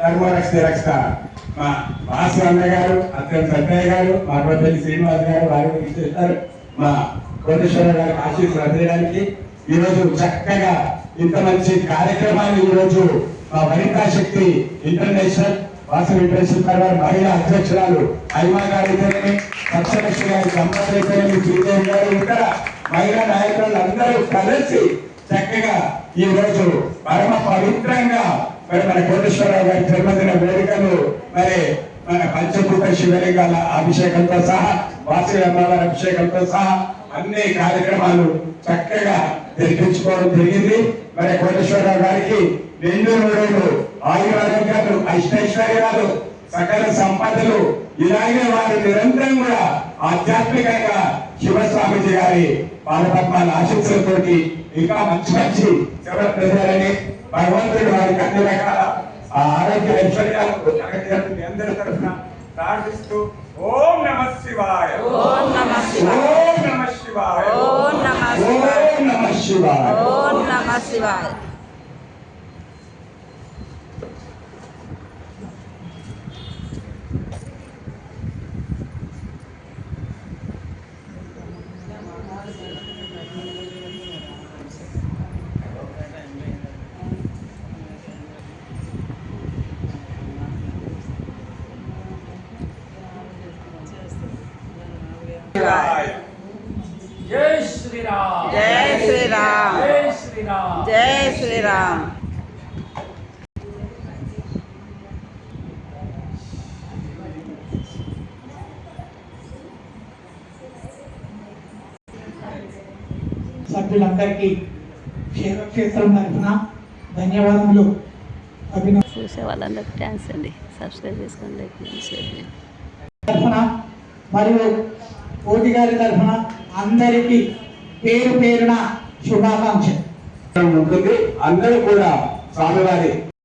రక్ష మా వాసు అన్న గారు, అత్యంత సత్యయ్య గారు, మా కొత్తపల్లి శ్రీనివాస్ గారు, వారి గురించి చెప్తారు. మా కోటేశ్వర గారికి ఆశీస్సులు అందజేయడానికి ఈరోజు చక్కగా ఇంత మంచి కార్యక్రమాన్ని ఈరోజు మా వనితా శక్తి ఇంటర్నేషనల్ వాసవి ఇంటర్నేషనల్ పరివార్ మహిళా అధ్యక్షురాలు హైమా గారు అయితేనేమి, సత్యలక్ష్మి గారి సంపద అయితేనేమి, శ్రీదేవి గారు, ఇతర మహిళా నాయకులు అందరూ కలిసి చక్కగా ఈ రోజు పరమ పవిత్రంగా మరి మన కోటేశ్వరరావు గారి జన్మదిన వేడుకలు మరి మన పంచభూత శివలింగాల అభిషేకంతో సహా, వాసవి అమ్మవారి అభిషేకంతో సహా అన్ని కార్యక్రమాలు చక్కగా జరిపించుకోవడం జరిగింది. మరి కోటేశ్వరరావు గారికి 2 నూరేళ్లు ఆయురారోగ్యాలు, అష్టైశ్వర్యాలు, సకల సంపదలు ఇలాగే వారు నిరంతరం కూడా ఆధ్యాత్మికంగా శివస్వామిజీ గారి పాదపద్మాల ఆశీస్సులతోటి ఇంకా మంచి మంచి సేవలు ప్రజలని భగవంతుడు వారికి అన్ని రకాల ఆరోగ్య ఐశ్వర్యాలు అందరి తరఫున ప్రార్థిస్తూ ఓం నమః శివాయ, ఓం నమః శివాయ, ఓం నమః శివాయ, ఓం నమః శివాయ, ఓం నమః శివాయ, ఓం నమః శివాయ. जय श्री राम, जय श्री राम, जय श्री राम, जय श्री राम. సభ్యులందరికీ క్షేత్రం తరఫున ధన్యవాదములు. చూసే వాళ్ళందరికీ థ్యాంక్స్ అండి. సబ్స్క్రైబ్ చేసుకోండి, లైక్ చేయండి, షేర్ చేయండి. తరఫున మరియు కోటి గారి తరఫున అందరికీ పేరు పేరున శుభాకాంక్షలు ఉంటుంది. అందరూ కూడా స్వామివారి